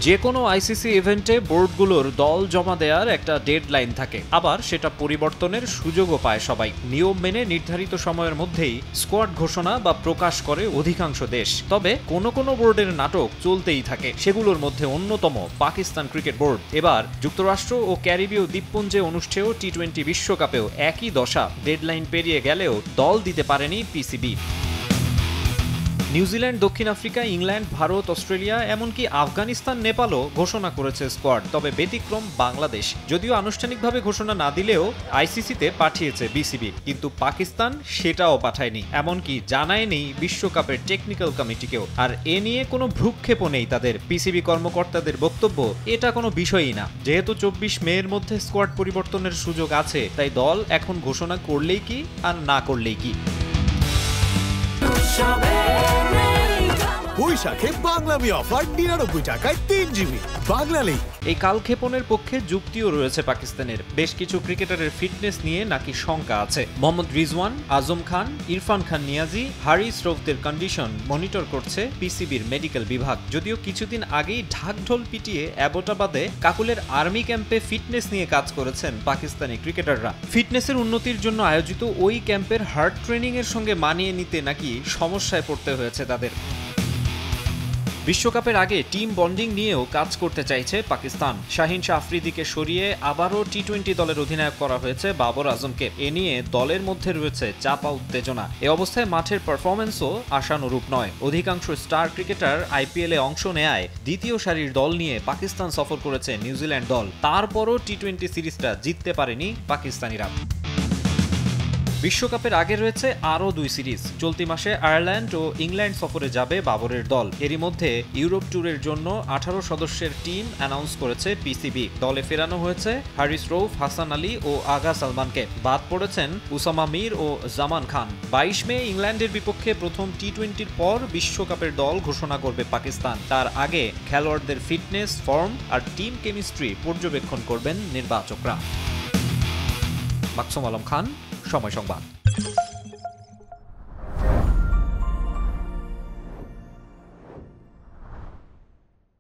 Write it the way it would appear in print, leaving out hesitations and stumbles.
যে কোনো আইসিসি ইভেন্টে বোর্ডগুলোর দল জমা দেওয়ার একটা ডেডলাইন থাকে, আবার সেটা পরিবর্তনের সুযোগও পায় সবাই। নিয়ম মেনে নির্ধারিত সময়ের মধ্যেই স্কোয়াড ঘোষণা বা প্রকাশ করে অধিকাংশ দেশ। তবে কোনো কোনো বোর্ডের নাটক চলতেই থাকে, সেগুলোর মধ্যে অন্যতম পাকিস্তান ক্রিকেট বোর্ড। এবার যুক্তরাষ্ট্র ও ক্যারিবীয় দ্বীপপুঞ্জে অনুষ্ঠেয় টি-20 বিশ্বকাপেও একই দশা। ডেডলাইন পেরিয়ে গেলেও দল দিতে পারেনি পিসিবি। নিউজিল্যান্ড, দক্ষিণ আফ্রিকা, ইংল্যান্ড, ভারত, অস্ট্রেলিয়া, এমনকি আফগানিস্তান, নেপালও ঘোষণা করেছে স্কোয়াড। তবে ব্যতিক্রম বাংলাদেশ। যদিও আনুষ্ঠানিকভাবে ঘোষণা না দিলেও আইসিসিতে পাঠিয়েছে বিসিবি, কিন্তু পাকিস্তান সেটাও পাঠায়নি, এমনকি জানায়নি বিশ্বকাপের টেকনিক্যাল কমিটিকেও। আর এ নিয়ে কোনো ভ্রুক্ষেপও নেই তাদের। পিসিবি কর্মকর্তাদের বক্তব্য, এটা কোনো বিষয়ই না। যেহেতু 24 মের মধ্যে স্কোয়াড পরিবর্তনের সুযোগ আছে, তাই দল এখন ঘোষণা করলেই কি আর না করলেই কি। বৈশাখে বাংলামি অফার 99 টাকায় 3 জিবি বাংলালিংক। এই কালক্ষেপণের পক্ষে যুক্তিও রয়েছে পাকিস্তানের। বেশ কিছু ক্রিকেটারের ফিটনেস নিয়ে নাকি শঙ্কা আছে। মোহাম্মদ রিজওয়ান, আজম খান, ইরফান খান নিয়াজি, হারিস রৌফদের কন্ডিশন মনিটর করছে পিসিবির মেডিকেল বিভাগ। যদিও কিছুদিন আগেই ঢাকঢোল পিটিয়ে অ্যাবোটাবাদে কাকুলের আর্মি ক্যাম্পে ফিটনেস নিয়ে কাজ করেছেন পাকিস্তানি ক্রিকেটাররা। ফিটনেসের উন্নতির জন্য আয়োজিত ওই ক্যাম্পের হার্ড ট্রেনিং এর সঙ্গে মানিয়ে নিতে নাকি সমস্যায় পড়তে হয়েছে তাদের। বিশ্বকাপের আগে টিম বন্ডিং নিয়েও কাজ করতে চাইছে পাকিস্তান। শাহিন শাহ আফ্রিদিকে সরিয়ে আবারও টি-20 দলের অধিনায়ক করা হয়েছে বাবর আজমকে। এ নিয়ে দলের মধ্যে রয়েছে চাপা উত্তেজনা। এ অবস্থায় মাঠের পারফরম্যান্সও আশানুরূপ নয়। অধিকাংশ স্টার ক্রিকেটার আইপিএলে অংশ নেয় দ্বিতীয় সারির দল নিয়ে পাকিস্তান সফর করেছে নিউজিল্যান্ড দল। তারপরও টি-20 সিরিজটা জিততে পারেনি পাকিস্তানিরা। বিশ্বকাপের আগে রয়েছে আরও 2 সিরিজ। চলতি মাসে আয়ারল্যান্ড ও ইংল্যান্ড সফরে যাবে বাবরের দল। এরই মধ্যে ইউরোপ ট্যুরের জন্য 18 সদস্যের টিম অ্যানাউন্স করেছে পিসিবি। দলে ফেরানো হয়েছে হারিস রৌফ, হাসান আলী ও আগা সালমানকে। বাদ পড়েছেন উসামা মির ও জামান খান। 22 মে ইংল্যান্ডের বিপক্ষে প্রথম টি-20-র পর বিশ্বকাপের দল ঘোষণা করবে পাকিস্তান। তার আগে খেলোয়াড়দের ফিটনেস, ফর্ম আর টিম কেমিস্ট্রি পর্যবেক্ষণ করবেন নির্বাচকরা। মাকসুম আলম খান, সময় সংবাদ।